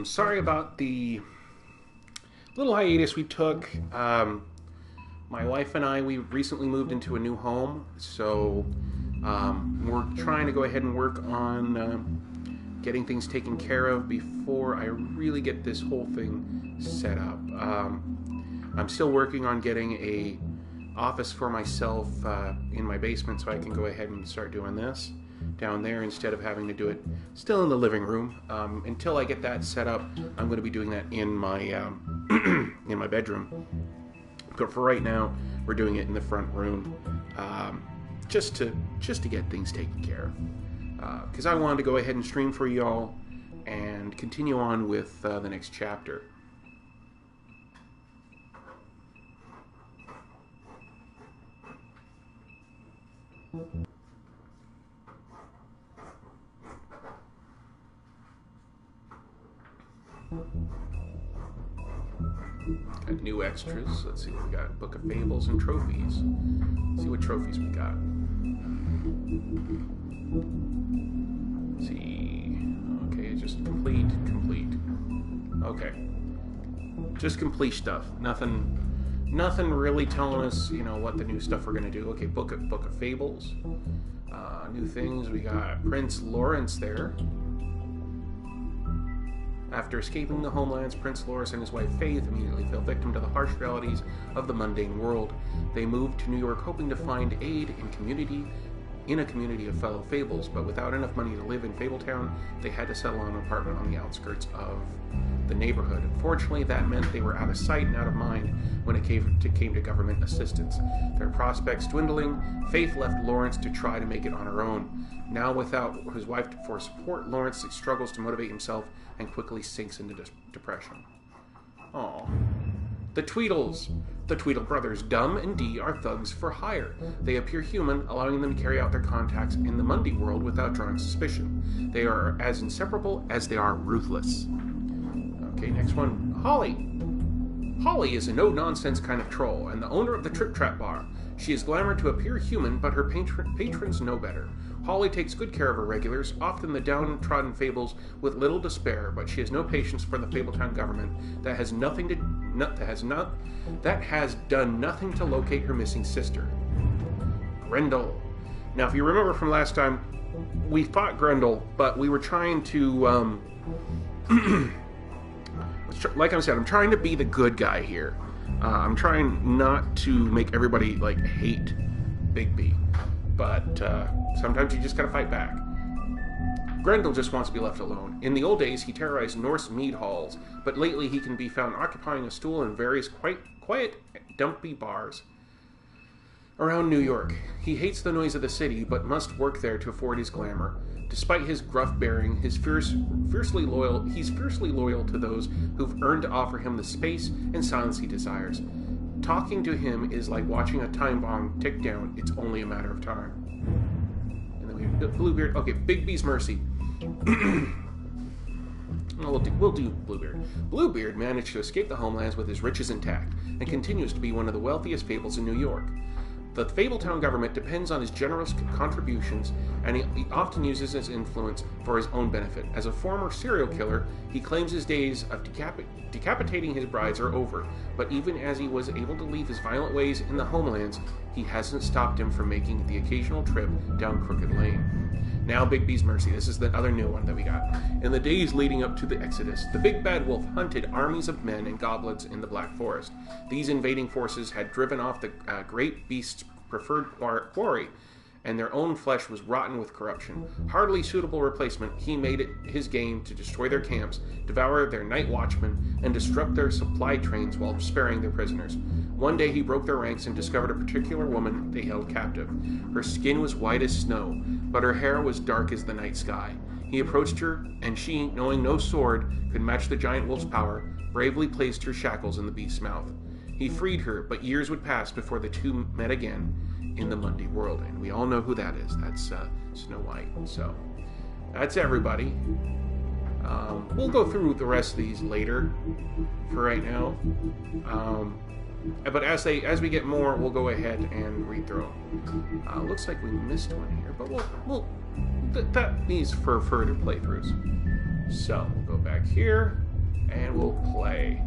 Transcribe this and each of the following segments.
Sorry about the little hiatus we took. My wife and I, we recently moved into a new home, so we're trying to go ahead and work on getting things taken care of before I really get this whole thing set up. I'm still working on getting a office for myself in my basement so I can go ahead and start doing this down there instead of having to do it still in the living room. Until I get that set up, I'm going to be doing that in my in my bedroom. But for right now, we're doing it in the front room, just to get things taken care of. Because I wanted to go ahead and stream for y'all and continue on with the next chapter. Got new extras. Let's see what we got. Book of Fables and trophies. Let's see what trophies we got. Let's see. Okay, just complete. Okay. Just complete stuff. Nothing really telling us, what the new stuff we're gonna do. Okay, Book of Fables. New things. We got Prince Lawrence there. After escaping the homelands, Prince Lawrence and his wife Faith immediately fell victim to the harsh realities of the mundane world. They moved to New York hoping to find aid in a community of fellow Fables, but without enough money to live in Fabletown, they had to settle on an apartment on the outskirts of the neighborhood. Unfortunately, that meant they were out of sight and out of mind when it came to government assistance. Their prospects dwindling, Faith left Lawrence to try to make it on her own. Now, without his wife for support, Lawrence struggles to motivate himself and quickly sinks into depression. Aww. The Tweedles. The Tweedle brothers, Dumb and Dee, are thugs for hire. They appear human, allowing them to carry out their contacts in the Mundy world without drawing suspicion. They are as inseparable as they are ruthless. Okay, next one. Holly. Holly is a no-nonsense kind of troll and the owner of the Trip Trap Bar. She is glamored to appear human, but her patrons know better. Holly takes good care of her regulars, often the downtrodden Fables, with little to spare, but she has no patience for the Fabletown government that has done nothing to locate her missing sister. Grendel. Now, if you remember from last time, we fought Grendel, but we were trying to, like I said, I'm trying to be the good guy here. I'm trying not to make everybody, hate Bigby. But sometimes you just gotta fight back. Grendel just wants to be left alone. In the old days, he terrorized Norse mead halls, but lately he can be found occupying a stool in various quiet, dumpy bars around New York. He hates the noise of the city, but must work there to afford his glamour. Despite his gruff bearing, he's fiercely loyal to those who've earned to offer him the space and silence he desires. Talking to him is like watching a time bomb tick down. It's only a matter of time. And then we have Bluebeard. Okay, Bigby's Mercy. We'll do Bluebeard. Bluebeard managed to escape the homelands with his riches intact and continues to be one of the wealthiest Fables in New York. The Fabletown government depends on his generous contributions, and he often uses his influence for his own benefit. As a former serial killer, he claims his days of decapitating his brides are over, but even as he was able to leave his violent ways in the homelands, he hasn't stopped him from making the occasional trip down Crooked Lane. Now Bigby's Mercy. This is the other new one that we got. In the days leading up to the Exodus, the Big Bad Wolf hunted armies of men and goblins in the Black Forest. These invading forces had driven off the great beast's preferred quarry, and their own flesh was rotten with corruption. Hardly suitable replacement, he made it his game to destroy their camps, devour their night watchmen, and disrupt their supply trains while sparing their prisoners. One day he broke their ranks and discovered a particular woman they held captive. Her skin was white as snow, but her hair was dark as the night sky. He approached her, and she, knowing no sword could match the giant wolf's power, bravely placed her shackles in the beast's mouth. He freed her, but years would pass before the two met again in the Mundy world, and we all know who that is. That's Snow White. So that's everybody. We'll go through the rest of these later. For right now, but as we get more, we'll go ahead and read through them. Looks like we missed one here, but that needs for further playthroughs. So, we'll go back here, and we'll play.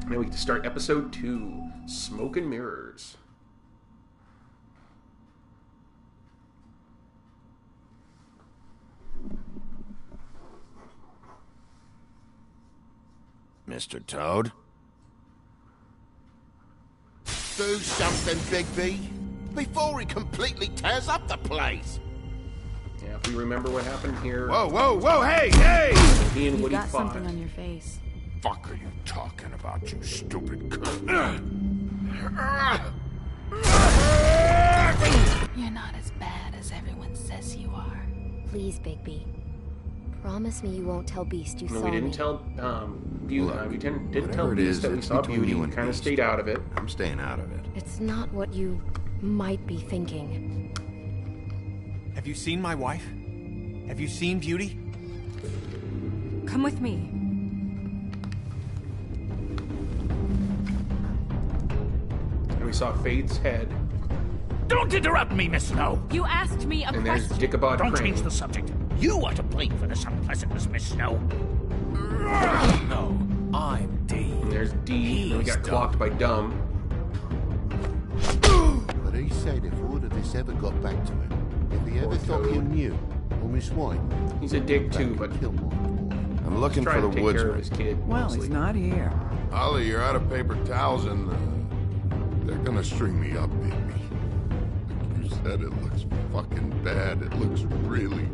Now we get to start episode 2, Smoke and Mirrors. Mr. Toad? Do something, Bigby, before he completely tears up the place. Yeah, if we remember what happened here. Whoa, whoa, whoa, hey, hey! He and You Woody got fought. something on your face. Fuck are you talking about, you stupid cunt? You're not as bad as everyone says you are. Please, Bigby. Promise me you won't tell Beast you No, saw we didn't me. tell we didn't tell Whatever it Beast is that we that's saw between Beauty. you We and kind of Beast. stayed out of it. I'm staying out of it. It's not what you might be thinking. Have you seen my wife? Have you seen Beauty? Come with me. And we saw Fade's head, Don't interrupt me, Miss Snow. You asked me a and there's question. Dick-a-bod Don't Crane. change the subject. You are to blame for this unpleasantness, Miss Snow. No, I'm D. And there's D, and then we He's got dumb. clocked by Dumb. But he said if all of this ever got back to him, if he ever thought you knew, or Miss White, He's a dick too, but kill my boy. I'm looking for trying the to take care of woodsman. his kid. Well, mostly. he's not here. Ollie, you're out of paper towels and they're gonna string me up, baby. Like you said, it looks fucking bad. It looks really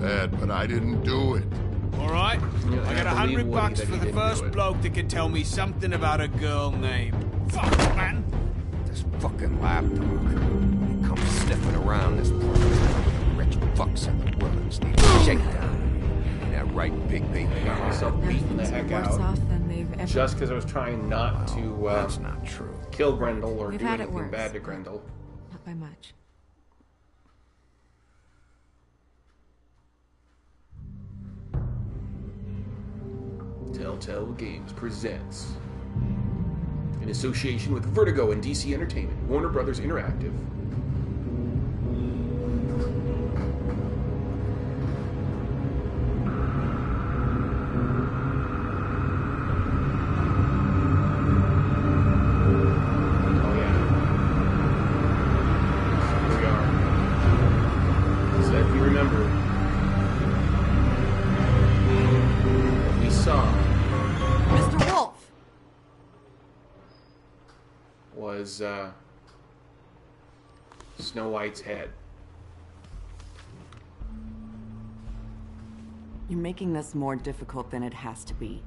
bad, but I didn't do it. All right, Yeah, I got I believe $100 Woody that for he the didn't first do it. bloke that can tell me something about a girl named. Fuck, man. This fucking lapdog. He comes sniffing around this place. Rich fucks in the woods need a shakedown. Yeah, right, Bigby. I got myself beaten the Nothing's heck worse out off than they've ever. just because I was trying not to That's not true. kill Grendel or We've do had it anything worse. bad to Grendel. Not by much. Telltale Games presents, in association with Vertigo and DC Entertainment, Warner Brothers Interactive. Oh yeah. Here we are. So if you remember, what we saw Mr. Wolf! was Snow White's head. You're making this more difficult than it has to be.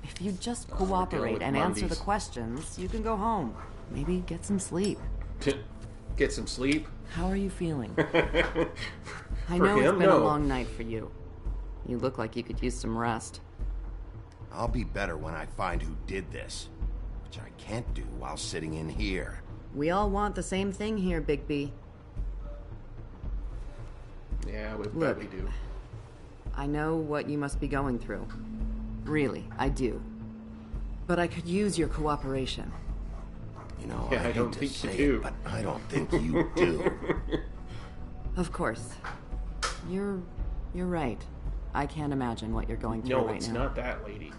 If you just we're dealing cooperate with and answer the Mondays. questions, you can go home. Maybe get some sleep. Get some sleep. How are you feeling? I For know it's him, been no. a long night for you. You look like you could use some rest. I'll be better when I find who did this, which I can't do while sitting in here. We all want the same thing here, Bigby. Yeah, we Look. probably do. I know what you must be going through. Really, I do. But I could use your cooperation. You know, Yeah, I hate don't to think you say do. it, but I don't think you do. Of course. You're right. I can't imagine what you're going through No, right it's now. not that lady.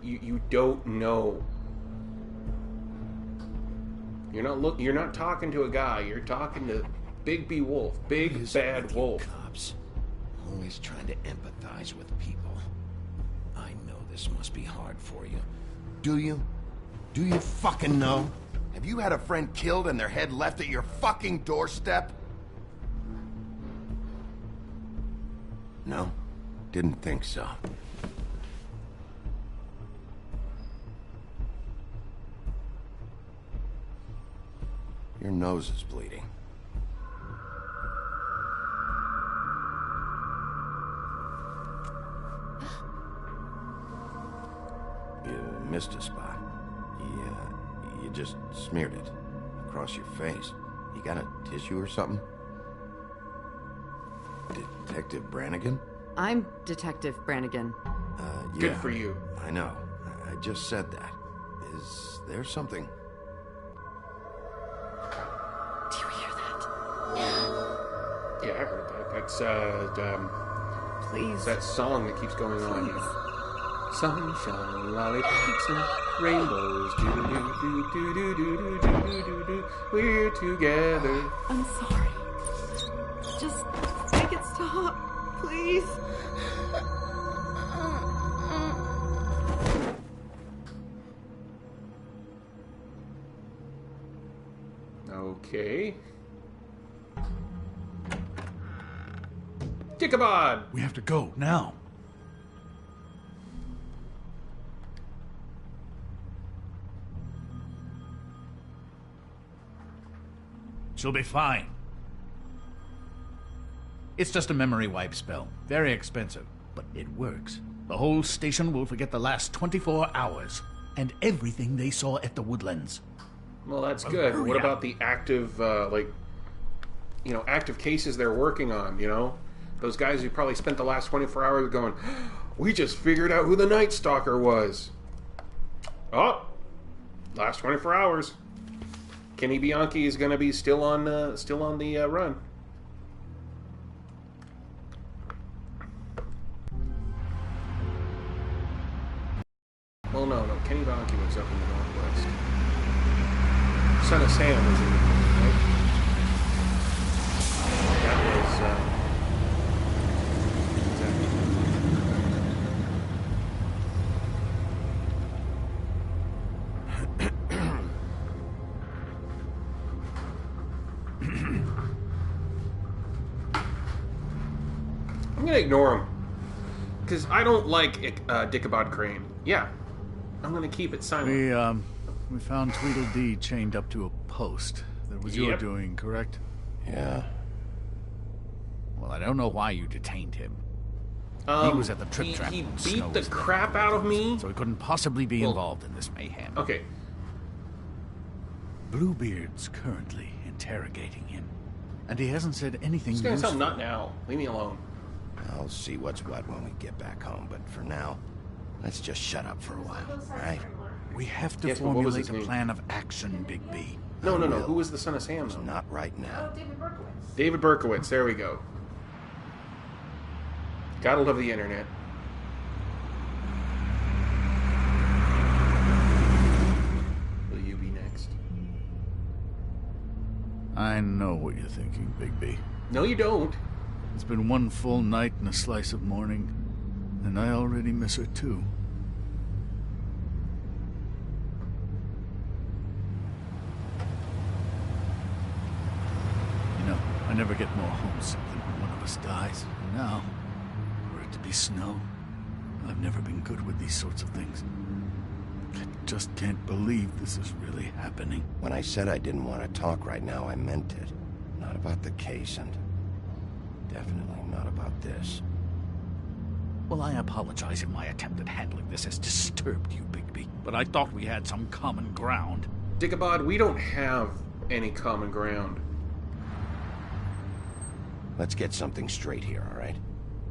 You don't know. You're not talking to a guy. You're talking to Big B Wolf, Big Is it Bad with you Wolf. Cops, always trying to empathize with people. I know this must be hard for you. Do you? Do you fucking know? Have you had a friend killed and their head left at your fucking doorstep? No? Didn't think so. Your nose is bleeding. You missed a spot. You just smeared it across your face. You got a tissue or something? Detective Brannigan? I'm Detective Brannigan. Good Yeah, for you. I know. I just said that. Is there something? Do you hear that? Yeah, I heard that. That's Please. that song that keeps going on. Sunshine, lollipops, and rainbows. Do do do do do do do do do do. We're together. I'm sorry. Just make it stop, please. Okay. Dick-a-bod! We have to go now. She'll be fine. It's just a memory wipe spell. Very expensive, but it works. The whole station will forget the last 24 hours and everything they saw at the Woodlands. Well, that's good. What about the active, active cases they're working on, Those guys who probably spent the last 24 hours going, we just figured out who the Night Stalker was. Oh, last 24 hours. Kenny Bianchi is going to be still on the run. Well, no. Kenny Bianchi was up in the Northwest. Son of Sam was in the North, right? That was, I'm gonna ignore him. Because I don't like Dick-a-bod Crane. Yeah. I'm gonna keep it silent. We found Tweedledee chained up to a post. That was your doing, correct? Yeah. Well, I don't know why you detained him. He was at the Trip Trap. He beat the crap out of me. So he couldn't possibly be involved in this mayhem. Okay. Bluebeard's currently interrogating him. And he hasn't said anything Just gonna tell useful. him not now. Leave me alone. I'll see what's what when we get back home, but for now, let's just shut up for a while, all right? We have to Yes, but what was formulate his a name? plan of action, Big B. No. Who was the Son of Sam, though? Not right now. David Berkowitz. There we go. Gotta love the internet. Will you be next? I know what you're thinking, Big B. No, you don't. It's been one full night and a slice of morning, and I already miss her too. You know, I never get more homesick than when one of us dies. And now, for it to be snow, I've never been good with these sorts of things. I just can't believe this is really happening. When I said I didn't want to talk right now, I meant it. Not about the case, and definitely not about this. Well, I apologize if my attempt at handling this has disturbed you, Bigby, but I thought we had some common ground. Dick-a-bod, we don't have any common ground. Let's get something straight here, all right?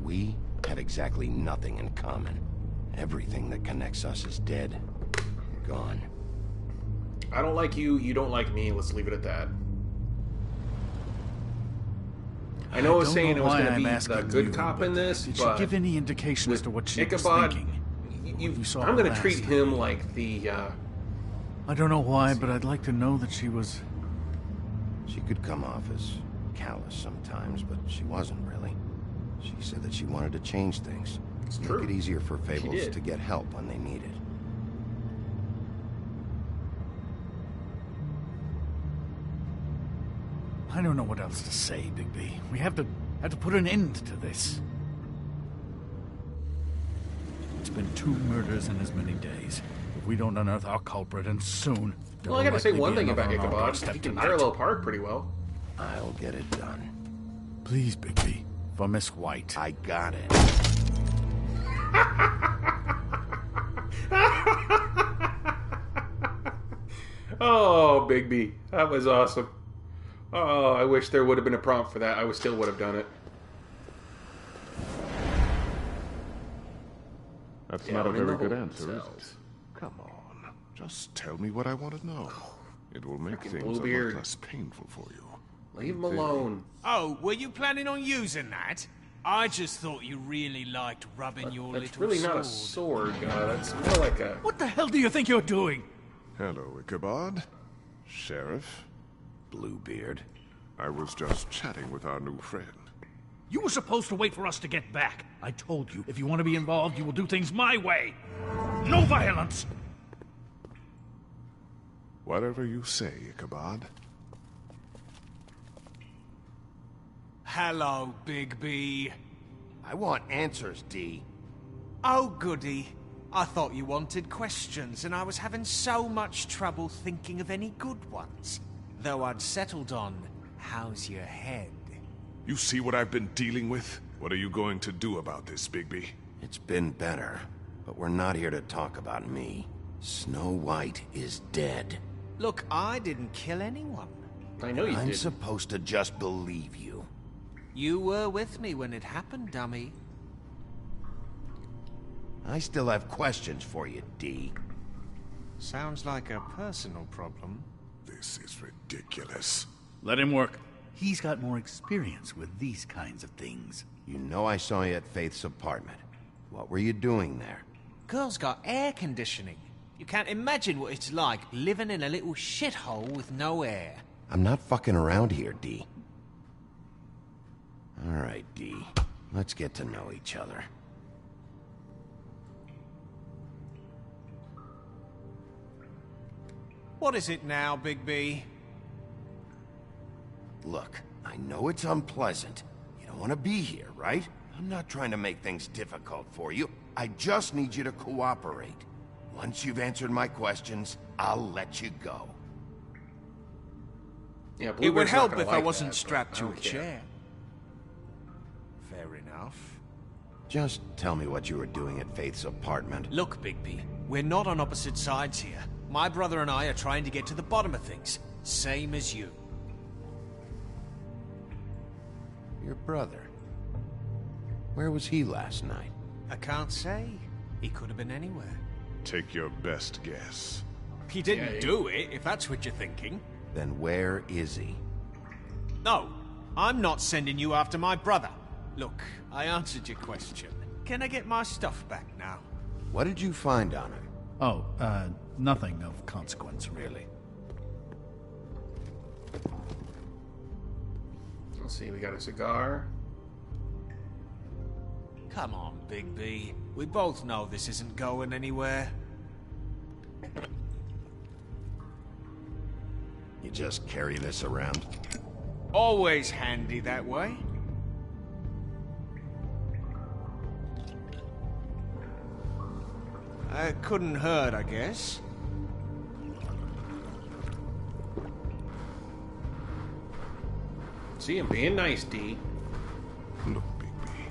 We have exactly nothing in common. Everything that connects us is dead. Gone. I don't like you, you don't like me. Let's leave it at that. I know I was saying it was going to be the good cop in this, did but she give any indication as to what she was Dick-a-bod, thinking? I'm going to treat him like the, I don't know why, but I'd like to know that she was... She could come off as callous sometimes, but she wasn't really. She said that she wanted to change things. It's Make true. it easier for Fables to get help when they need it. I don't know what else to say, Bigby. We have to put an end to this. It's been 2 murders in as many days. If we don't unearth our culprit, and soon... well, I gotta say one thing about Dick-a-bod. He can parallel park pretty well. I'll get it done. Please, Bigby. For Miss White. I got it. Oh, Bigby. That was awesome. Oh, I wish there would have been a prompt for that. I still would have done it. That's not a Down in very the good hole answer, is it? themselves. Come on. Just tell me what I want to know. It will make Frickin' things a lot Bluebeard. less painful for you. Leave him alone. Oh, were you planning on using that? I just thought you really liked rubbing your That's little really sword. not a sword, that's more like a... What the hell do you think you're doing? Hello, Ichabod. Sheriff. Bluebeard. I was just chatting with our new friend. You were supposed to wait for us to get back. I told you, if you want to be involved, you will do things my way. No violence! Whatever you say, Ichabod. Hello, Big B. I want answers, D. Oh, goody. I thought you wanted questions, and I was having so much trouble thinking of any good ones. Though I'd settled on, how's your head? You see what I've been dealing with? What are you going to do about this, Bigby? It's been better, but we're not here to talk about me. Snow White is dead. Look, I didn't kill anyone. I know you I'm did. supposed to just believe you. You were with me when it happened, dummy. I still have questions for you, D. Sounds like a personal problem. This is ridiculous. Let him work. He's got more experience with these kinds of things. You know I saw you at Faith's apartment. What were you doing there? Girl's got air conditioning. You can't imagine what it's like living in a little shithole with no air. I'm not fucking around here, D. All right, D. Let's get to know each other. What is it now, Big B? Look, I know it's unpleasant. You don't want to be here, right? I'm not trying to make things difficult for you. I just need you to cooperate. Once you've answered my questions, I'll let you go. Yeah, It would Bluebeard's not help gonna if like I wasn't that, strapped but I to a don't care. chair. Fair enough. Just tell me what you were doing at Faith's apartment. Look, Bigby, we're not on opposite sides here. My brother and I are trying to get to the bottom of things. Same as you. Your brother. Where was he last night? I can't say. He could have been anywhere. Take your best guess. He didn't do it, if that's what you're thinking. Then where is he? No, I'm not sending you after my brother. Look, I answered your question. Can I get my stuff back now? What did you find on him? Oh, nothing of consequence, really. Let's see, we got a cigar. Come on, Big B. We both know this isn't going anywhere. You just carry this around? Always handy that way. Couldn't hurt, I guess. See him being nice, D. Look, Bigby.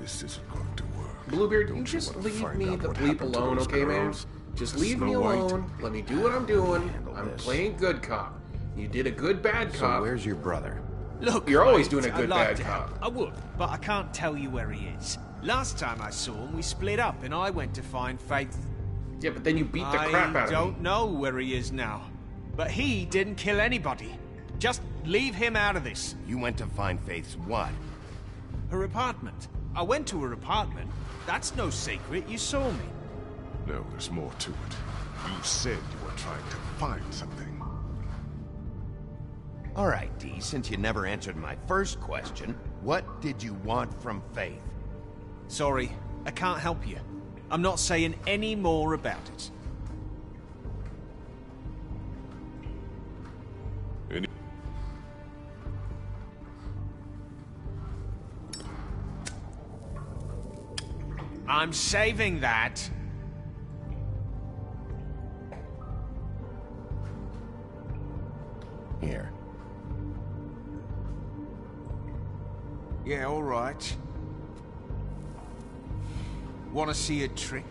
This isn't going to work. Bluebeard, you Don't just wanna leave find me out the what bleep happened to alone, those okay, man? girls? Just To leave me Snow White? alone. Let me do what I'm doing. Handle I'm this. playing good cop. You did a good bad So cop. where's your brother? Look, You're always mate, doing a good I'd like bad to cop. help. I would, but I can't tell you where he is. Last time I saw him, we split up, and I went to find Faith. Yeah, but then you beat the crap out I of don't me. know where he is now, but he didn't kill anybody. Just leave him out of this. You went to find Faith's what? Her apartment. I went to her apartment. That's no secret. You saw me. No, there's more to it. You said you were trying to find something. All right, D, since you never answered my first question, what did you want from Faith? Sorry, I can't help you. I'm not saying any more about it. Any I'm saving that. Here. Yeah, all right. Want to see a trick?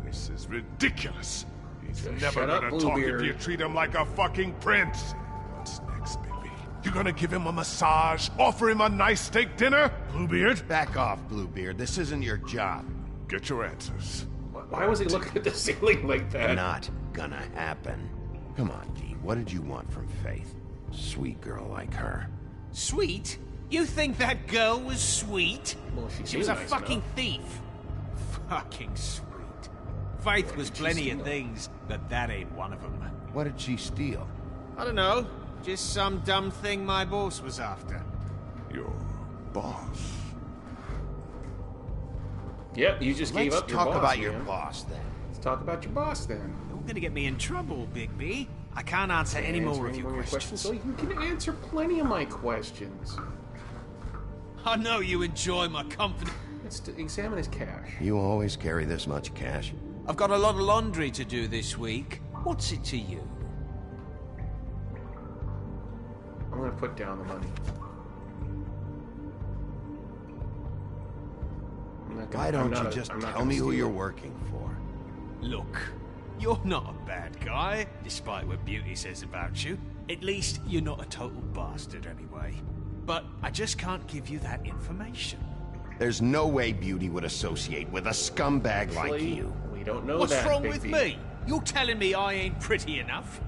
This is ridiculous. He's Just never shut up, gonna talk if Bluebeard. you treat him like a fucking prince. What's next, baby? You gonna give him a massage? Offer him a nice steak dinner? Bluebeard? Back off, Bluebeard. This isn't your job. Get your answers. Why was he looking at the ceiling like that? Not gonna happen. Come on, Dee. What did you want from Faith? Sweet girl like her. Sweet? You think that girl was sweet? Well, She was a nice fucking enough. thief. Fucking sweet. Faith was plenty of things, but that ain't one of them. What did she steal? I don't know. Just some dumb thing my boss was after. Your boss. Yep, you just gave Let's up your talk boss, about your man. boss, then. Let's talk about your boss, then. You're gonna get me in trouble, Bigby. I can't answer any more of your questions. So you can answer plenty of my questions. I know you enjoy my company. Let's examine his cash. You always carry this much cash? I've got a lot of laundry to do this week. What's it to you? I'm gonna put down the money. Why don't you just tell me who you're working for? Look, you're not a bad guy, despite what Beauty says about you. At least you're not a total bastard anyway. But I just can't give you that information. There's no way Beauty would associate with a scumbag like you. We don't know What's that. wrong with Bigby. me? You're telling me I ain't pretty enough?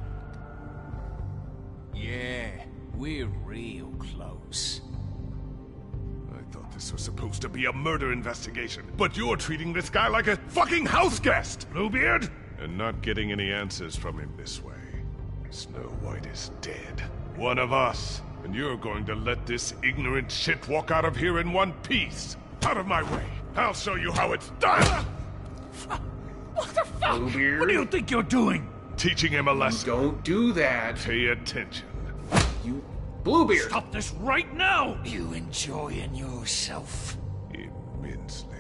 Yeah, we're real close. I thought this was supposed to be a murder investigation, but you're treating this guy like a fucking house guest, Bluebeard! And not getting any answers from him this way. Snow White is dead. One of us. And you're going to let this ignorant shit walk out of here in one piece. Out of my way. I'll show you how it's done! What the fuck? Bluebeard? What do you think you're doing? Teaching him a lesson. Don't do that. Pay attention. You... Bluebeard! Stop this right now! You enjoying yourself? Immensely.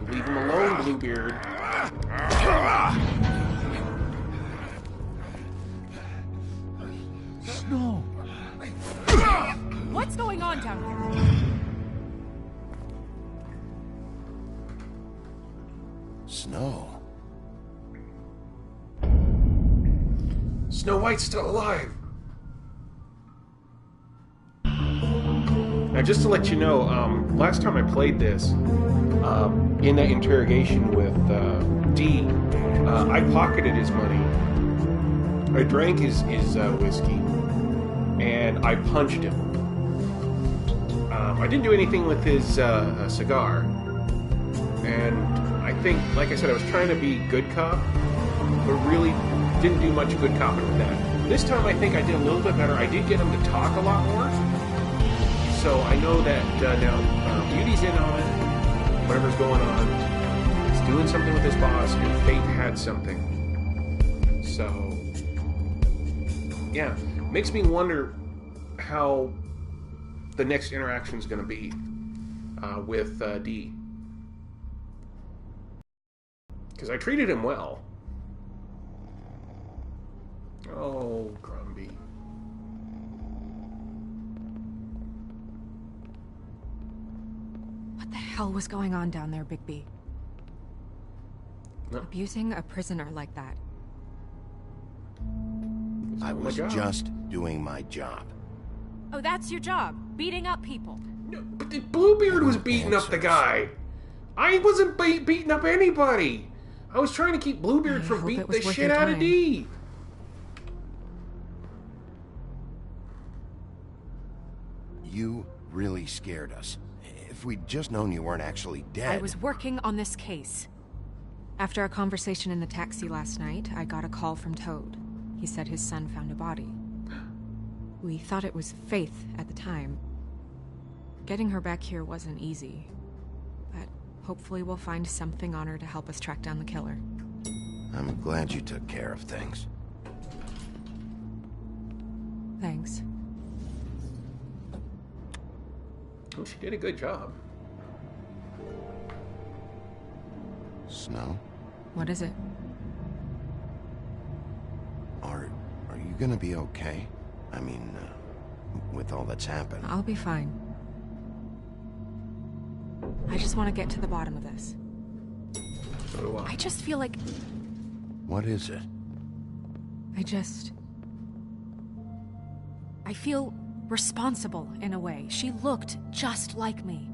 Leave him alone, Bluebeard. Snow. What's going on down here? Snow. Snow White's still alive. Now, just to let you know, last time I played this, in that interrogation with Dee, I pocketed his money. I drank his whiskey, and I punched him. I didn't do anything with his cigar, and I think, like I said, I was trying to be good cop, but really didn't do much good copping with that. This time, I think I did a little bit better. I did get him to talk a lot more, so I know that now Beauty's in on it. Whatever's going on, he's doing something with his boss, and Fate had something. So, yeah, makes me wonder how the next interaction is going to be with Dee. Because I treated him well. Oh, Grumby. What the hell was going on down there, Bigby? No. Abusing a prisoner like that. I was just doing my job. Oh, that's your job. Beating up people. No, but Bluebeard was beating up the guy. I wasn't beating up anybody. I was trying to keep Bluebeard from hope beating it was the worth shit your out of time. Dee. You really scared us. If we'd just known you weren't actually dead... I was working on this case. After a conversation in the taxi last night, I got a call from Toad. He said his son found a body. We thought it was Faith at the time. Getting her back here wasn't easy. But hopefully we'll find something on her to help us track down the killer. I'm glad you took care of things. Thanks. Well, she did a good job. Snow? What is it? Are you gonna be okay? I mean, with all that's happened. I'll be fine. I just want to get to the bottom of this. So do I. I just feel like What is it? I feel responsible in a way. She looked just like me.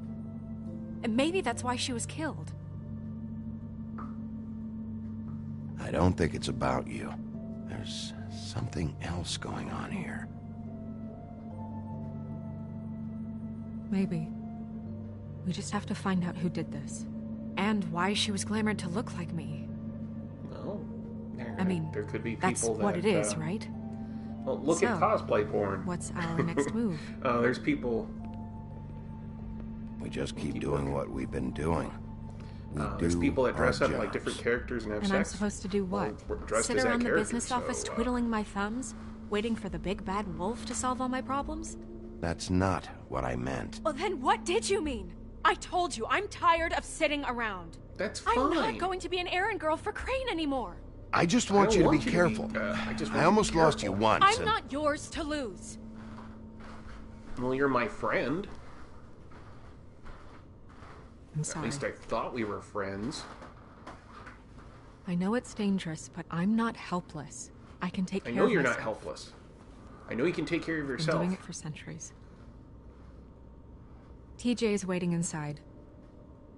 And maybe that's why she was killed. I don't think it's about you. There's something else going on here. Maybe. We just have to find out who did this. And why she was glamored to look like me. Well, there could be people that's what it is, right? Well, look at cosplay porn. What's our next move? There's people... We just keep doing what we've been doing. There's people that dress up like different characters and have sex. And I'm supposed to do what? Sit around the business office twiddling my thumbs, waiting for the big bad wolf to solve all my problems? That's not what I meant. Well, then what did you mean? I told you, I'm tired of sitting around. That's fine. I'm not going to be an errand girl for Crane anymore. I just want you to be careful. I almost lost you once. I'm not yours to lose. Well, you're my friend. I'm sorry. At least I thought we were friends. I know it's dangerous, but I'm not helpless. I can take care of myself. I know you're not helpless. I know you can take care of yourself. I've been doing it for centuries. TJ is waiting inside.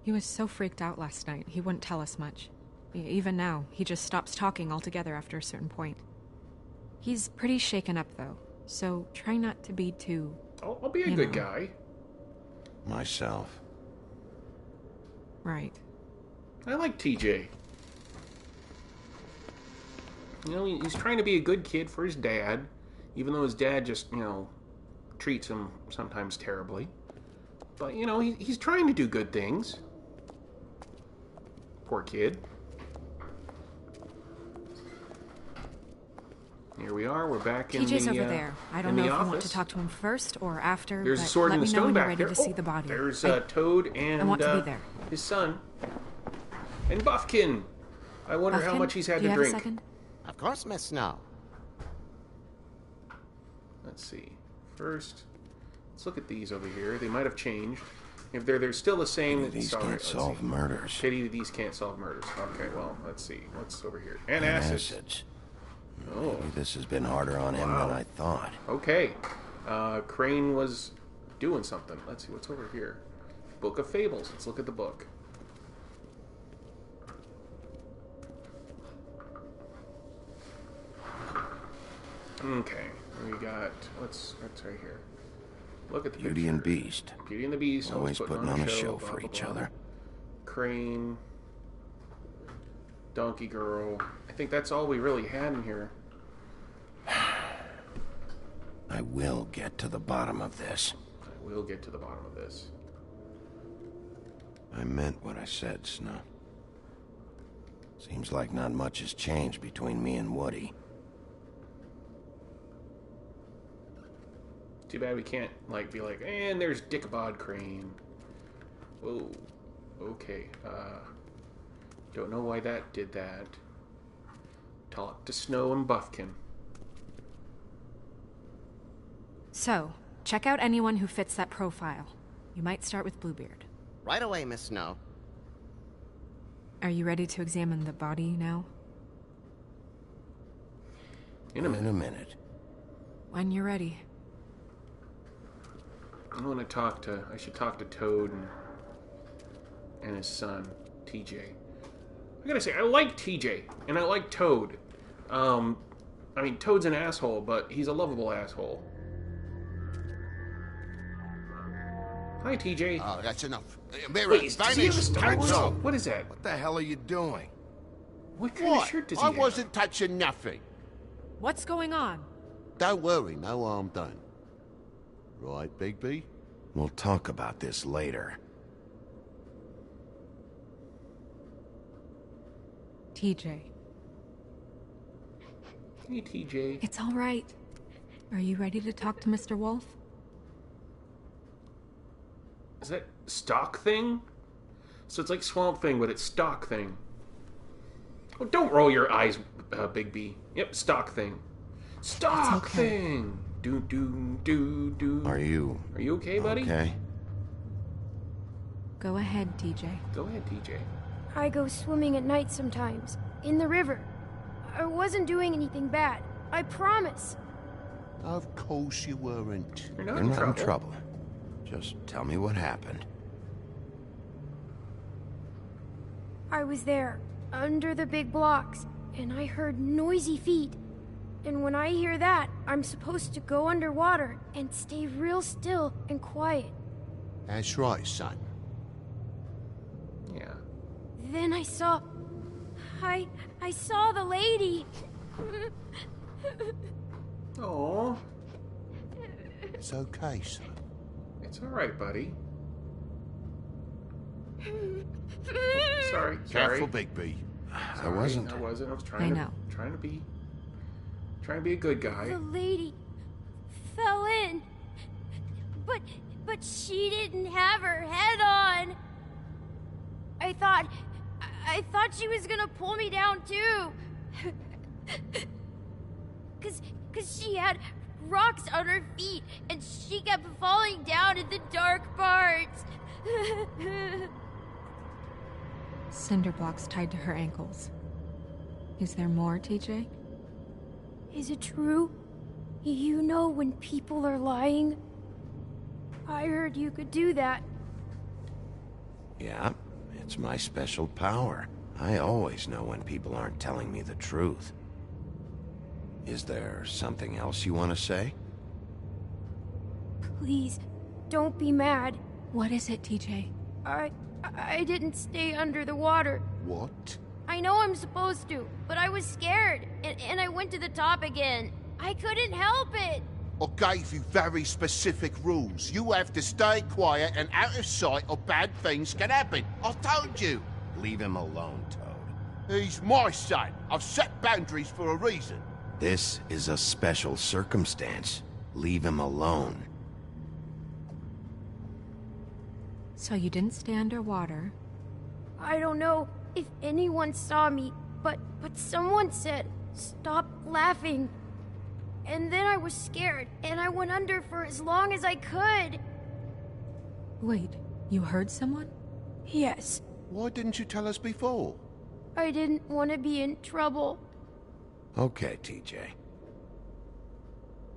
He was so freaked out last night, he wouldn't tell us much. Even now, he just stops talking altogether after a certain point. He's pretty shaken up, though, so try not to be too... I'll be a good guy. Myself. Right. I like TJ. You know, he's trying to be a good kid for his dad, even though his dad just, treats him sometimes terribly. But, he's trying to do good things. Poor kid. Here we are. We're back in the TJ's over there. I don't know if you want to talk to him first or after. There's a sword in the stone back there. Ready to see the body. There's Toad and I want to be there. His son and Buffkin. I wonder how much he's had to drink. Do you have a second? Of course, Miss Snow. Let's see. First, let's look at these over here. They might have changed. If they're still the same, these can't solve murders. Pity these can't solve murders. Okay, well, let's see. What's over here? Antacids. Oh. Maybe this has been harder on him than I thought. Okay. Crane was doing something. Let's see what's over here. Book of Fables. Let's look at the book. Okay. We got what's right here. Look at the Beauty and Beast. Beauty and the Beast. Always putting on a show for each other. Crane. Donkey Girl. I think that's all we really had in here. I will get to the bottom of this. I will get to the bottom of this. I meant what I said, Snow. Seems like not much has changed between me and Woody. Too bad we can't, be like, and there's Dick-a-bod Crane. Whoa. Okay. Don't know why that did that. Talk to Snow and Buffkin. So, check out anyone who fits that profile. You might start with Bluebeard. Right away, Miss Snow. Are you ready to examine the body now? In a minute. When you're ready. I should talk to Toad and his son, TJ. I gotta say, I like TJ, and I like Toad. Toad's an asshole, but he's a lovable asshole. Hi, TJ. Oh, that's enough. Wait, what is that? What the hell are you doing? What kind of shirt does he have? I wasn't touching nothing. What's going on? Don't worry, no harm done. Right, Bigby? We'll talk about this later. TJ. Hey, TJ. It's all right. Are you ready to talk to Mr. Wolf? Is that Stock Thing? So it's like Swamp Thing, but it's Stock Thing. Oh, don't roll your eyes, Big B. Yep, Stock Thing. Stock Thing! Do. Are you okay, buddy? Okay. Go ahead, TJ. Go ahead, TJ. I go swimming at night sometimes, in the river. I wasn't doing anything bad. I promise. Of course you weren't. You're not You're in not trouble. in trouble. Just tell me what happened. I was there, under the big blocks, and I heard noisy feet. And when I hear that, I'm supposed to go underwater and stay real still and quiet. That's right, son. Yeah. Then I saw... I saw the lady. Oh, It's okay, son. it's all right, buddy. Sorry. Careful, Bigby. I wasn't. I wasn't. I was I trying know. to be a good guy. The lady fell in. But she didn't have her head on. I thought she was gonna pull me down too. Cause she had rocks on her feet and she kept falling down in the dark parts. Cinder blocks tied to her ankles. Is there more, TJ? Is it true? You know when people are lying? I heard you could do that. Yeah, it's my special power. I always know when people aren't telling me the truth. Is there something else you want to say? Please, don't be mad. What is it, TJ? I didn't stay under the water. What? I know I'm supposed to, but I was scared, and I went to the top again. I couldn't help it. I gave you very specific rules. You have to stay quiet and out of sight or bad things can happen. I told you. Leave him alone, Toad. He's my son. I've set boundaries for a reason. This is a special circumstance. Leave him alone. So you didn't stay underwater. I don't know if anyone saw me, but someone said, "Stop laughing." And then I was scared, and I went under for as long as I could. Wait, you heard someone? Yes, Why didn't you tell us before? I didn't want to be in trouble. Okay, TJ.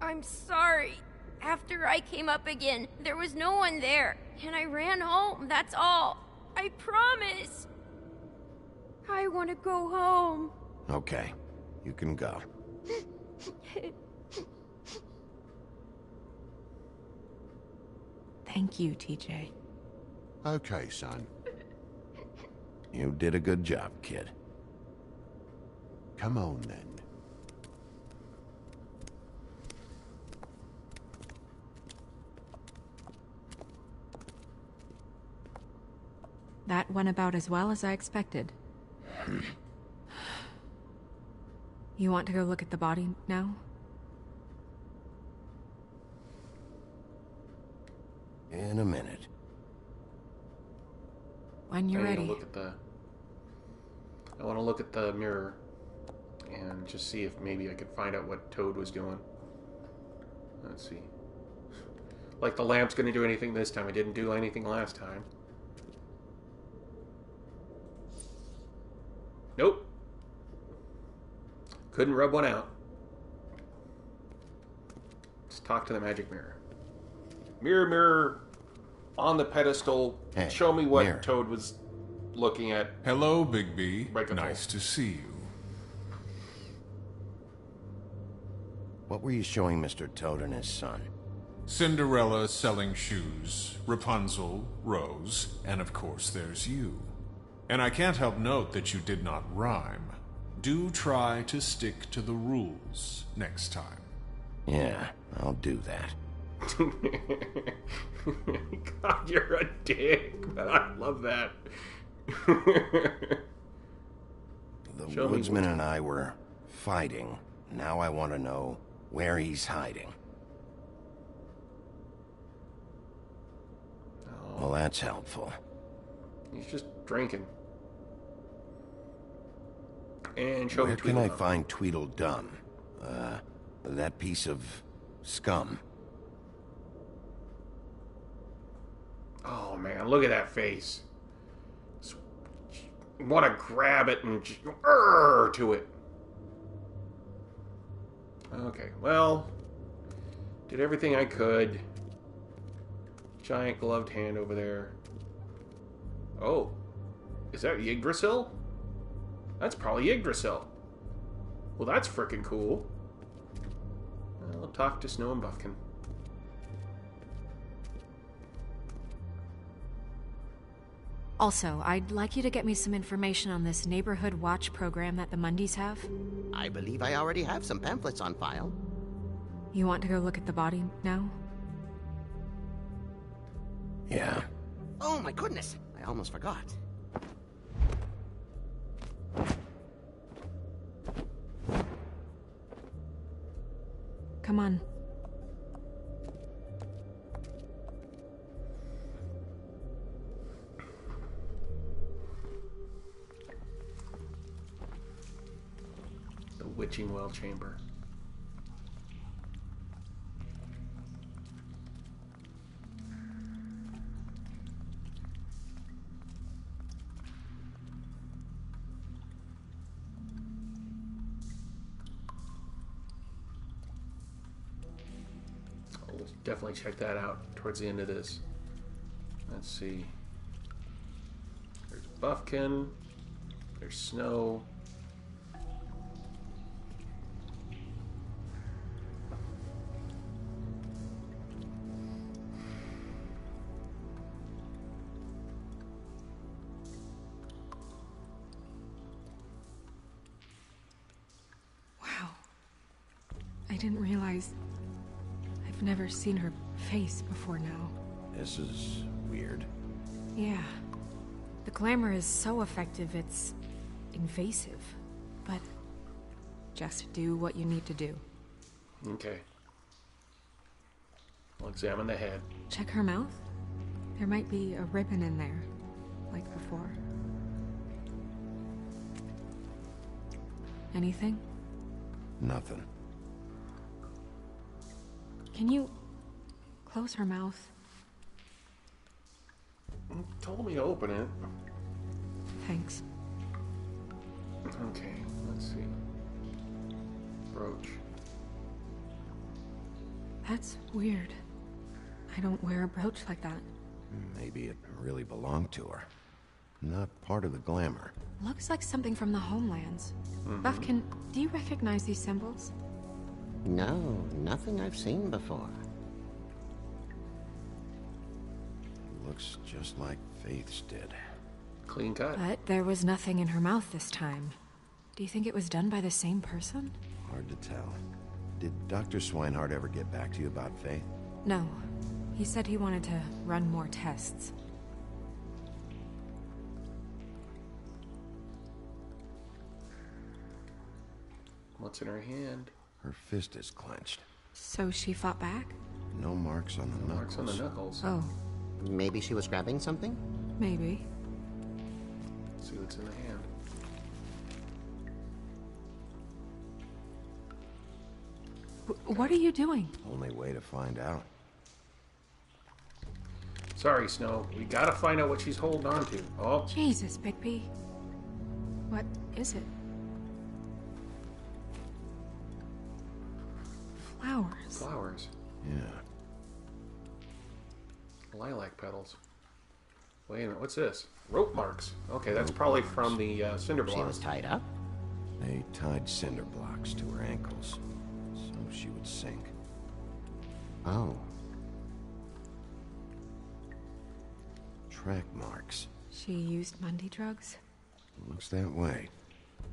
I'm sorry. After I came up again, there was no one there, and I ran home, that's all. I promise. I want to go home. Okay, you can go. Thank you, TJ. Okay, son. You did a good job, kid. Come on, then. That went about as well as I expected. You want to go look at the body now? In a minute. When you're ready. I want to look at the mirror and just see if maybe I could find out what Toad was doing. Let's see. Like the lamp's going to do anything this time. It didn't do anything last time. Nope. Couldn't rub one out. Let's talk to the magic mirror. Mirror, mirror, on the pedestal, Hey, show me what mirror. Toad was looking at. Hello, Bigby. Right control. Nice to see you. What were you showing Mr. Toad and his son? Cinderella selling shoes, Rapunzel, Rose, and of course there's you. And I can't help note that you did not rhyme. Do try to stick to the rules next time. Yeah, I'll do that. God, you're a dick, but I love that. The Show me woodsman what- and I were fighting. Now I want to know where he's hiding. Oh, Well, that's helpful. he's just drinking. And show Where me can I Tweedledum. find Tweedledum? That piece of scum. Oh man, look at that face. Want to grab it and to it. Okay, well, did everything I could. Giant gloved hand over there. Oh, is that Yggdrasil? That's probably Yggdrasil. Well, that's frickin' cool. I'll talk to Snow and Buffkin. Also, I'd like you to get me some information on this neighborhood watch program that the Mundys have. I believe I already have some pamphlets on file. You want to go look at the body now? Yeah. Oh my goodness, I almost forgot. Come on. The Witching Well Chamber. I'll definitely check that out towards the end of this. Let's see. There's Buffkin. There's Snow. Wow. I didn't realize... I've never seen her face before now. This is weird. Yeah. The glamour is so effective, it's invasive. But just do what you need to do. Okay. I'll examine the head. Check her mouth. There might be a ribbon in there, like before. Anything? Nothing. Can you close her mouth? You told me to open it. Thanks. Okay, let's see. Brooch. That's weird. I don't wear a brooch like that. Maybe it really belonged to her. Not part of the glamour. Looks like something from the homelands. Buffkin, do you recognize these symbols? No, nothing I've seen before. Looks just like Faith's did. Clean cut. But there was nothing in her mouth this time. Do you think it was done by the same person? Hard to tell. Did Dr. Swinehart ever get back to you about Faith? No. He said he wanted to run more tests. What's in her hand? Her fist is clenched. So she fought back? No marks on the knuckles. Marks on the knuckles. Oh. Maybe she was grabbing something? Maybe. Let's see what's in the hand. What are you doing? Only way to find out. Sorry, Snow. We gotta find out what she's holding on to. Oh. Jesus, Bigby. What is it? Flowers. Flowers. Yeah. Lilac petals. Wait a minute, what's this? Rope marks. Okay, that's probably from the cinder blocks. She was tied up? They tied cinder blocks to her ankles, so she would sink. Oh. Track marks. She used Mundy drugs? Looks that way.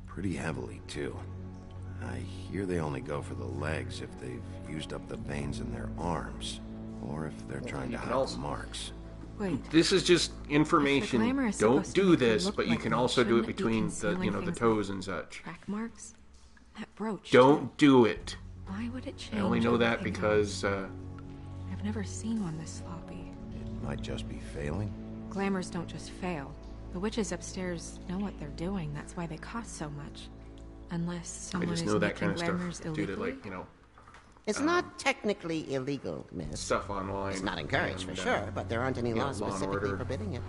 Pretty heavily, too. I hear they only go for the legs if they've used up the veins in their arms, or if they're trying to hide the marks. Wait. This is just information. Don't do this, but you like can one, also do it shouldn't it be between the, concealing the things toes and such. Track marks? That brooch. Don't do it. Why would it change? I only know that everything because, I've never seen one this sloppy. It might just be failing. Glamours don't just fail. The witches upstairs know what they're doing. That's why they cost so much. Unless someone I just is know that making kind of glamours stuff due to, illegally. like, It's not technically illegal, miss. stuff online. It's not encouraged, and, for sure, but there aren't any laws Law and specifically Order. forbidding it.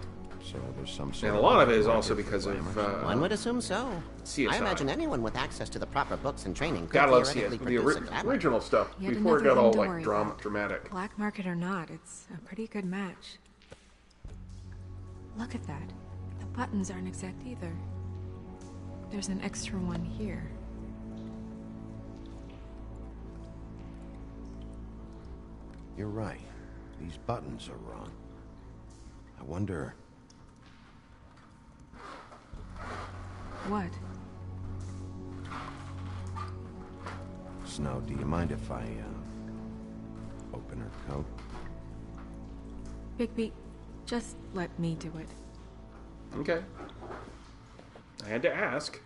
So there's some sort And a lot of it is also because of One would assume so. CSI. I imagine anyone with access to the proper books and training could Gotta love theoretically CSI. produce a glamour. Original stuff Yet before it another got all thing to like worry dramatic. Black market or not, it's a pretty good match. Look at that. The buttons aren't exact either. There's an extra one here. You're right. These buttons are wrong. I wonder... What? Snow, do you mind if I, open her coat? Bigby, just let me do it. Okay. I had to ask.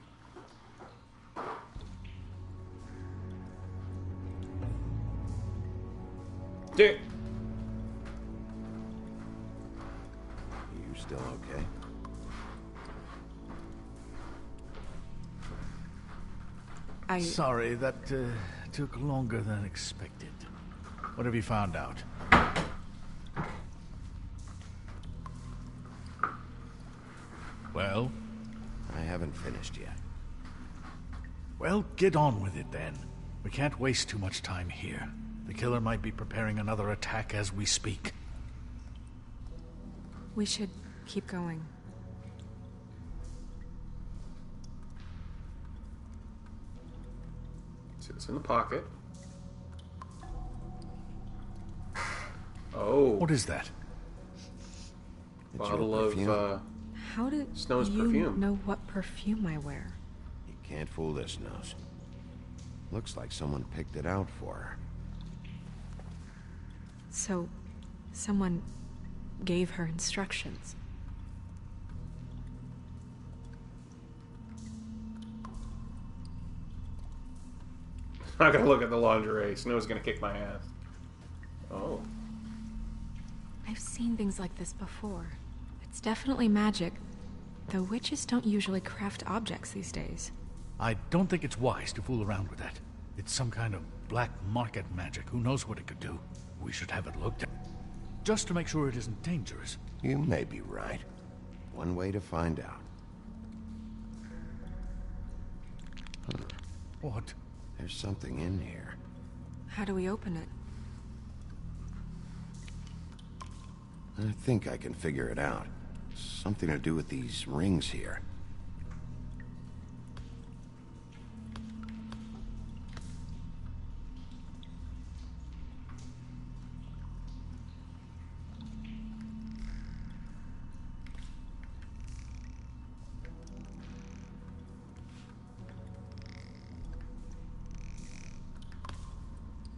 Dick. You still okay? Sorry, that took longer than expected. What have you found out? Well? I haven't finished yet. Well, get on with it then. We can't waste too much time here. The killer might be preparing another attack as we speak. We should keep going. See this in the pocket. Oh. What is that? Bottle of How do Snow's you perfume. know what perfume I wear? You can't fool this nose. Looks like someone picked it out for her. So, someone gave her instructions. I'm not gonna look at the lingerie. Snow's gonna kick my ass. Oh. I've seen things like this before. It's definitely magic, though witches don't usually craft objects these days. I don't think it's wise to fool around with that. It's some kind of black market magic. Who knows what it could do? We should have it looked at. Just to make sure it isn't dangerous. You may be right. One way to find out. Huh. What? There's something in here. How do we open it? I think I can figure it out. Something to do with these rings here.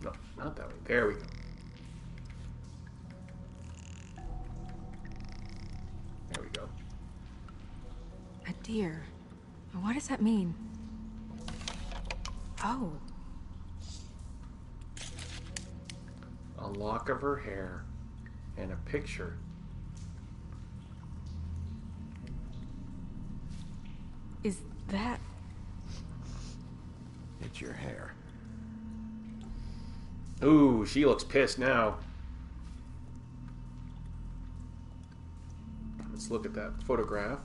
No, not that way. There we go. There we go. A deer. What does that mean? Oh. A lock of her hair and a picture. Is that... It's your hair. Ooh, she looks pissed now. Let's look at that photograph.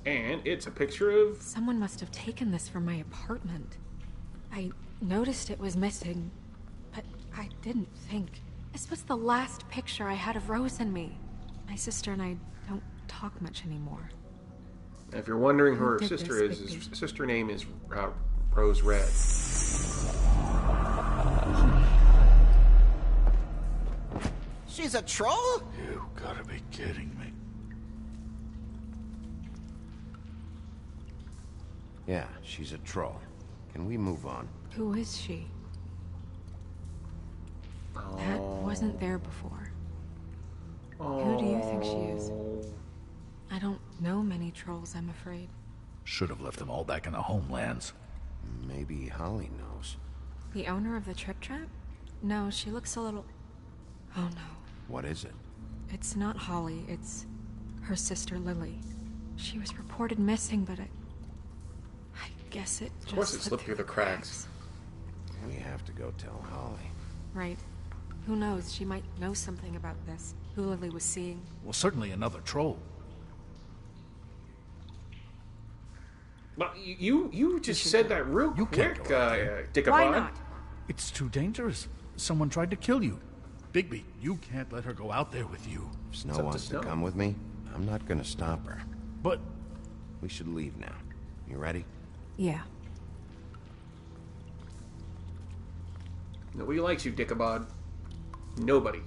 And it's a picture of... Someone must have taken this from my apartment. I noticed it was missing, but I didn't think. This was the last picture I had of Rose and me. My sister and I don't talk much anymore. If you're wondering who her did sister this, is, Bigby? his sister name is Rose Red. She's a troll? You gotta be kidding me. Yeah, she's a troll. Can we move on? Who is she? That wasn't there before. Who do you think she is? I don't know many trolls, I'm afraid. Should have left them all back in the homelands. Maybe Holly knows. The owner of the Trip Trap? No, she looks a little... Oh no. What is it? It's not Holly, it's her sister Lily. She was reported missing, but I guess it just Of course it slipped through the cracks. We have to go tell Holly. Right. Who knows, she might know something about this. who Lily was seeing. Well, certainly another troll. But you just said that real quick, Dick-a-bod. Why not? It's too dangerous. Someone tried to kill you. Bigby, you can't let her go out there with you. If Snow wants to come with me, I'm not gonna stop her. But... we should leave now. You ready? Yeah. Nobody likes you, Dick-a-bod. Nobody.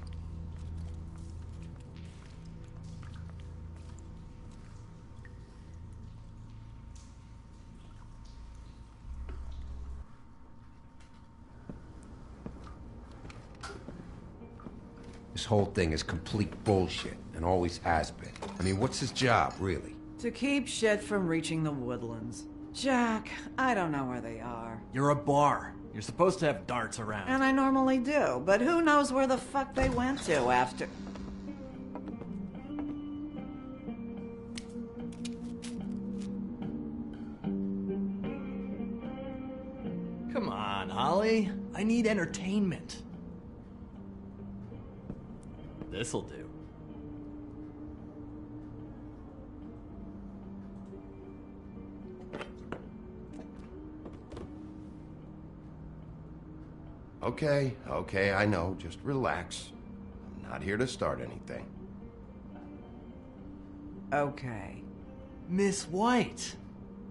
This whole thing is complete bullshit, and always has been. I mean, what's his job, really? To keep shit from reaching the woodlands. Jack, I don't know where they are. You're a bar. You're supposed to have darts around. And I normally do, but who knows where the fuck they went to after... Come on, Holly. I need entertainment. This'll do. Okay, I know. Just relax. I'm not here to start anything. Okay. Miss White,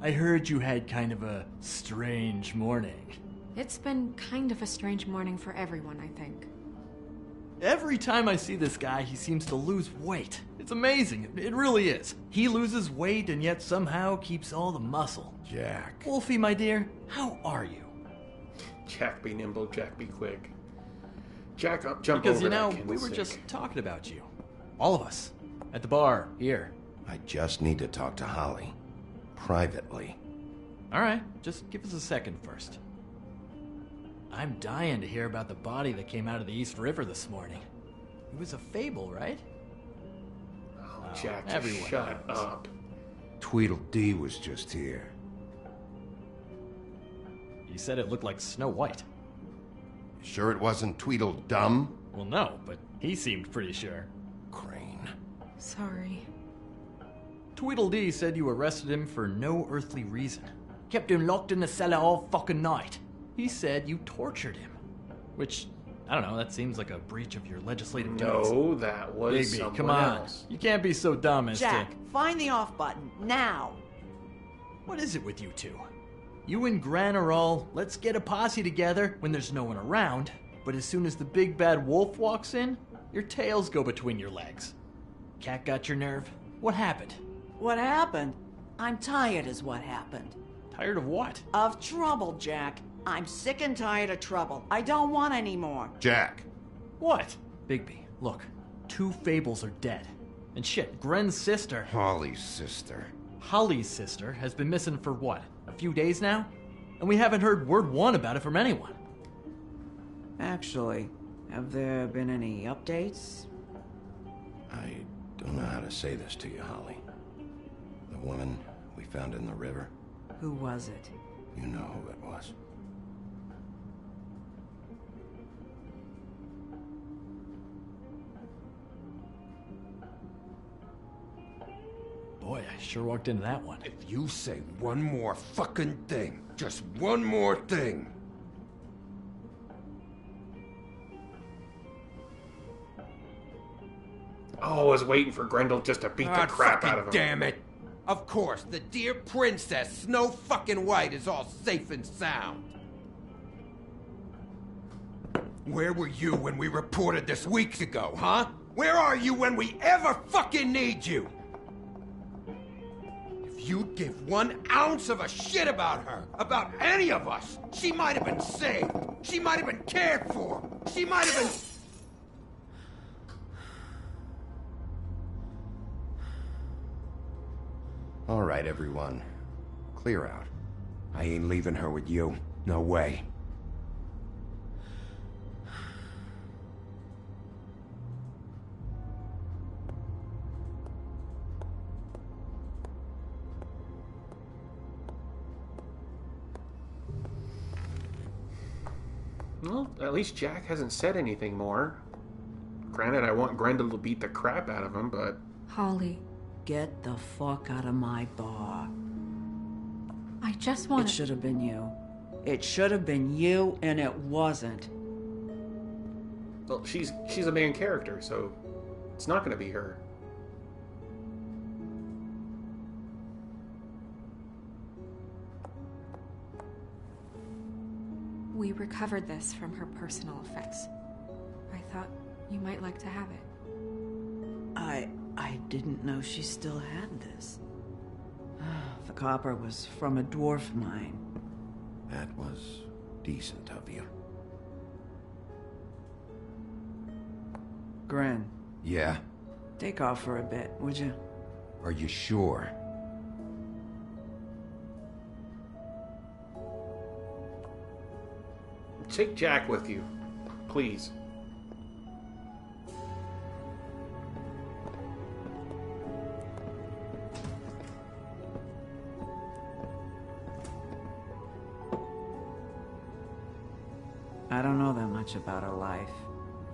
I heard you had kind of a strange morning. It's been kind of a strange morning for everyone, I think. Every time I see this guy, he seems to lose weight. It's amazing. It really is. He loses weight and yet somehow keeps all the muscle. Jack. Wolfie, my dear, how are you? Jack be nimble, Jack be quick. Jack, jump because, over you know, that we were sick. just talking about you. All of us. At the bar, here. I just need to talk to Holly. Privately. All right, just give us a second first. I'm dying to hear about the body that came out of the East River this morning. It was a fable, right? Oh, Jack, just everyone shut knows. up. Tweedledee was just here. You said it looked like Snow White. Sure it wasn't Tweedledum? Well, no, but he seemed pretty sure. Crane. Sorry. Tweedledee said you arrested him for no earthly reason. Kept him locked in the cellar all fucking night. He said you tortured him. Which, I don't know, that seems like a breach of your legislative duties. No, that was Bigby, someone come on. else. You can't be so dumb as Jack, to... find the off button, now! What is it with you two? You and Gran are all, let's get a posse together when there's no one around, but as soon as the big bad wolf walks in, your tails go between your legs. Cat got your nerve? What happened? What happened? I'm tired is what happened. Tired of what? Of trouble, Jack. I'm sick and tired of trouble. I don't want any more. Jack. What? Bigby, look. 2 fables are dead. And shit, Gren's sister... Holly's sister. Holly's sister has been missing for what? A few days now? And we haven't heard word one about it from anyone. Actually, have there been any updates? I don't know how to say this to you, Holly. The woman we found in the river. Who was it? You know who it was. Boy, I sure walked into that one. If you say one more fucking thing, just one more thing. Oh, I was waiting for Grendel just to beat the crap out of him. Damn it! Of course, the dear princess, Snow fucking White, is all safe and sound. Where were you when we reported this weeks ago, huh? Where are you when we ever fucking need you? If you'd give 1 ounce of a shit about her, about any of us, she might have been saved. She might have been cared for. She might have been... All right, everyone. Clear out. I ain't leaving her with you. No way. Well, at least Jack hasn't said anything more. Granted, I want Grendel to beat the crap out of him, but... Holly. Get the fuck out of my bar. I just want It should have been you. It should have been you, and it wasn't. Well, she's a main character, so it's not going to be her. We recovered this from her personal effects. I thought you might like to have it. I didn't know she still had this. The copper was from a dwarf mine. That was decent of you. Gren. Yeah? Take off for a bit, would you? Are you sure? Take Jack with you, please. I don't know that much about her life.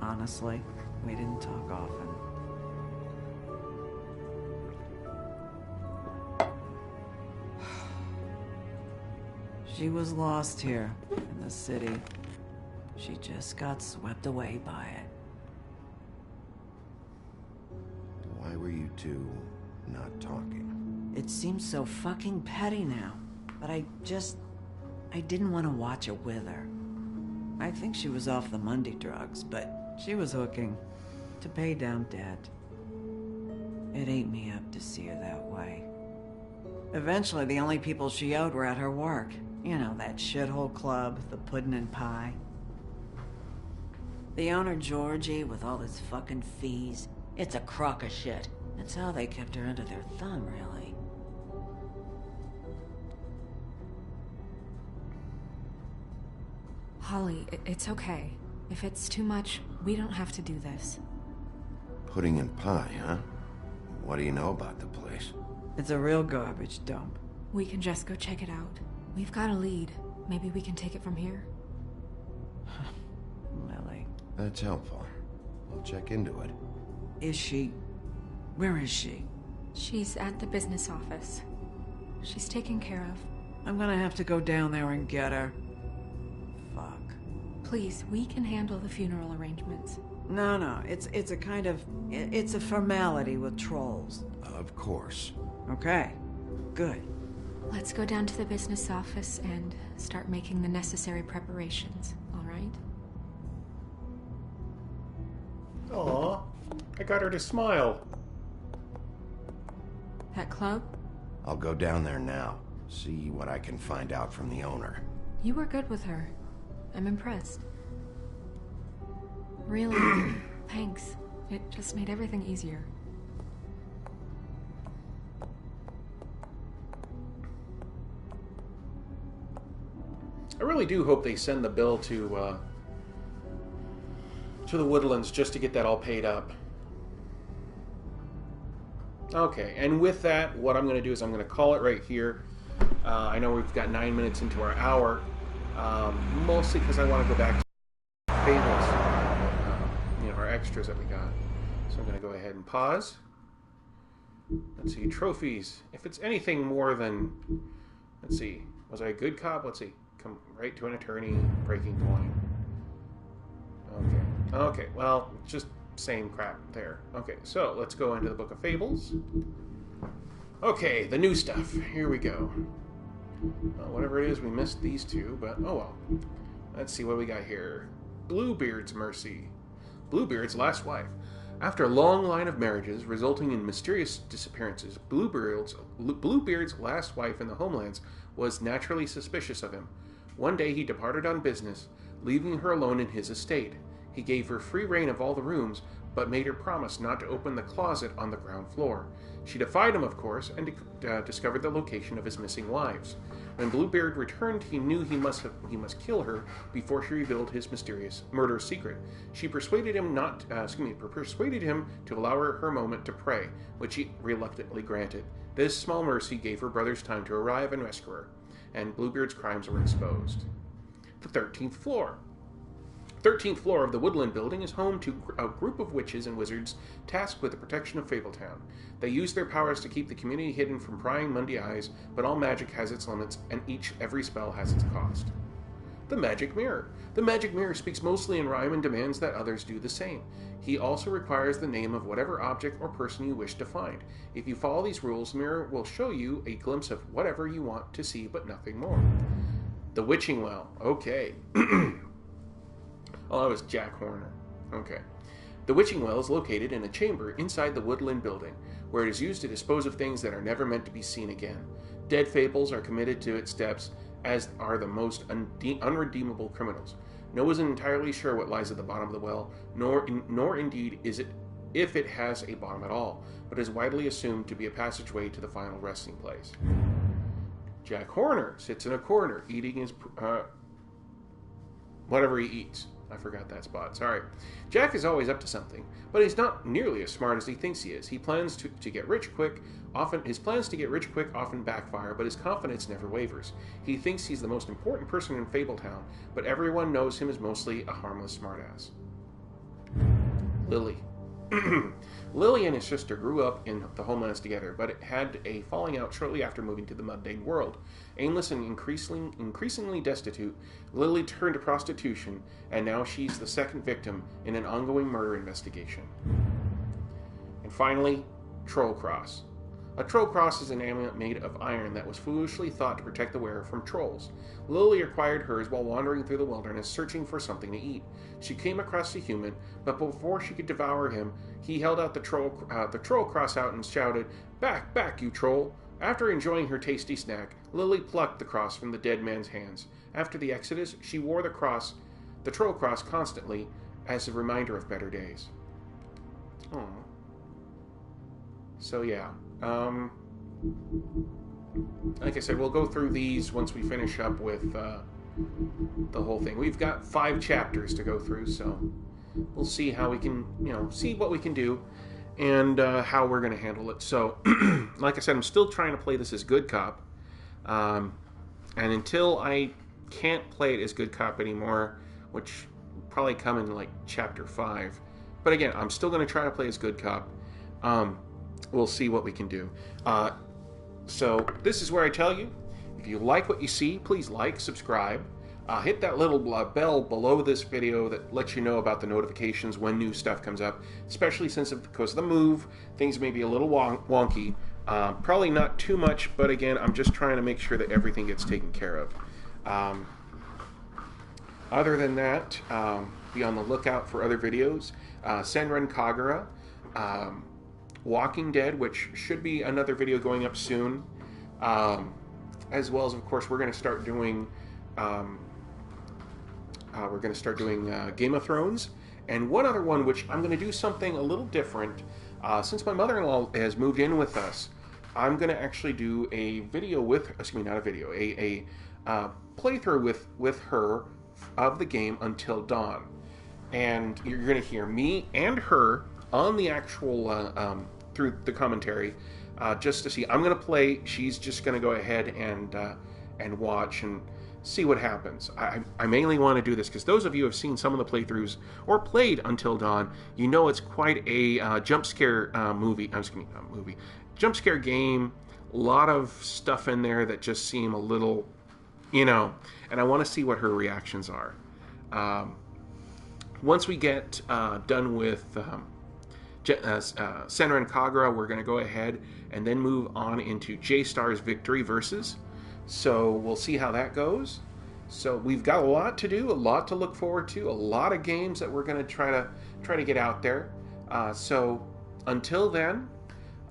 Honestly, we didn't talk often. She was lost here in the city. She just got swept away by it. Why were you two not talking? It seems so fucking petty now, but I didn't want to watch it with her. I think she was off the Monday drugs, but she was hooking to pay down debt. It ate me up to see her that way. Eventually, the only people she owed were at her work. You know, that shithole club, the Puddin' and Pie. The owner, Georgie, with all his fucking fees, it's a crock of shit. That's how they kept her under their thumb, really. Holly, it's okay. If it's too much, we don't have to do this. Pudding and pie, huh? What do you know about the place? It's a real garbage dump. We can just go check it out. We've got a lead. Maybe we can take it from here. Lily. That's helpful. I'll check into it. Is she... Where is she? She's at the business office. She's taken care of. I'm gonna have to go down there and get her. Fuck. Please, we can handle the funeral arrangements. No, it's a kind of... It's a formality with trolls. Of course. Okay. Good. Let's go down to the business office and start making the necessary preparations, all right? Aw, I got her to smile. That club? I'll go down there now. See what I can find out from the owner. You were good with her. I'm impressed. Really, thanks. It just made everything easier. I really do hope they send the bill to the Woodlands just to get that all paid up. Okay, and with that, what I'm going to do is I'm going to call it right here. I know we've got 9 minutes into our hour, mostly because I want to go back to Fables, our extras that we got. So I'm going to go ahead and pause. Let's see, trophies. If it's anything more than, let's see, was I a good cop? Let's see, come right to an attorney, breaking point. Okay, well, just same crap there. Okay, so let's go into the Book of Fables. Okay, the new stuff. Here we go. Whatever it is, we missed these two, but oh well. Let's see what we got here. Bluebeard's Mercy. Bluebeard's last wife. After a long line of marriages resulting in mysterious disappearances, Bluebeard's last wife in the Homelands was naturally suspicious of him. One day he departed on business, leaving her alone in his estate. He gave her free rein of all the rooms, but made her promise not to open the closet on the ground floor. She defied him, of course, and discovered the location of his missing wives. When Bluebeard returned, he knew he must kill her before she revealed his mysterious murder secret. She persuaded him persuaded him to allow her her moment to pray, which he reluctantly granted. This small mercy gave her brothers time to arrive and rescue her, and Bluebeard's crimes were exposed. The 13th floor. 13th floor of the Woodland Building is home to a group of witches and wizards tasked with the protection of Fabletown. They use their powers to keep the community hidden from prying Monday eyes, but all magic has its limits, and every spell has its cost. The Magic Mirror. The Magic Mirror speaks mostly in rhyme and demands that others do the same. He also requires the name of whatever object or person you wish to find. If you follow these rules, the mirror will show you a glimpse of whatever you want to see, but nothing more. The Witching Well. Okay. Oh, that was Jack Horner. Okay. The Witching Well is located in a chamber inside the Woodland Building, where it is used to dispose of things that are never meant to be seen again. Dead fables are committed to its depths, as are the most unredeemable criminals. No one is entirely sure what lies at the bottom of the well, nor indeed is it if it has a bottom at all, but is widely assumed to be a passageway to the final resting place. Jack Horner sits in a corner, eating his whatever he eats. I forgot that spot. Sorry. Jack is always up to something, but he's not nearly as smart as he thinks he is. He plans to get rich quick. His plans to get rich quick often backfire, but his confidence never wavers. He thinks he's the most important person in Fabletown, but everyone knows him as mostly a harmless smartass. Lily. Lily and his sister grew up in the homelands together, but had a falling out shortly after moving to the mundane world. Aimless and increasingly destitute, Lily turned to prostitution, and now she's the second victim in an ongoing murder investigation. And finally, Troll Cross. A troll cross is an amulet made of iron that was foolishly thought to protect the wearer from trolls. Lily acquired hers while wandering through the wilderness searching for something to eat. She came across a human, but before she could devour him, he held out the troll cross out and shouted, "Back, back, you troll!" After enjoying her tasty snack, Lily plucked the cross from the dead man's hands. After the exodus, she wore the troll cross constantly as a reminder of better days. Aww. So yeah. Like I said, we'll go through these once we finish up with the whole thing. We've got 5 chapters to go through, so we'll see how we can, see what we can do and how we're going to handle it. So, like I said, I'm still trying to play this as good cop, and until I can't play it as good cop anymore, which will probably come in like chapter 5. But again, I'm still going to try to play as good cop. We'll see what we can do. So this is where I tell you, if you like what you see, please like, subscribe. Hit that little bell below this video that lets you know about the notifications when new stuff comes up, especially since because of the move, things may be a little wonky. Probably not too much, but again, I'm just trying to make sure that everything gets taken care of. Other than that, be on the lookout for other videos. Senran Kagura, Walking Dead, which should be another video going up soon, as well as, of course, we're going to start doing Game of Thrones, and one other one which I'm going to do something a little different. Since my mother-in-law has moved in with us, I'm going to actually do a video with, not a video, a playthrough with her of the game Until Dawn, and you're going to hear me and her on the actual through the commentary, just to see. I'm going to play. She's just going to go ahead and watch and see what happens. I mainly want to do this because those of you who have seen some of the playthroughs or played Until Dawn, you know it's quite a jump scare jump scare game. A lot of stuff in there that just seem a little, and I want to see what her reactions are. Once we get done with Senran Kagura, we're going to go ahead and then move on into J-Star's Victory Versus. So we'll see how that goes. So we've got a lot to do, a lot to look forward to, a lot of games that we're going to try to get out there. So until then,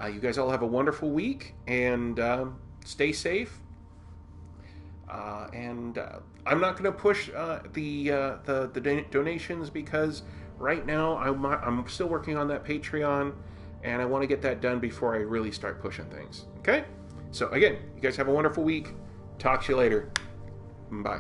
you guys all have a wonderful week and stay safe. And I'm not going to push the donations because right now I'm still working on that Patreon, and I want to get that done before I really start pushing things. Okay? So again, you guys have a wonderful week. Talk to you later. Bye.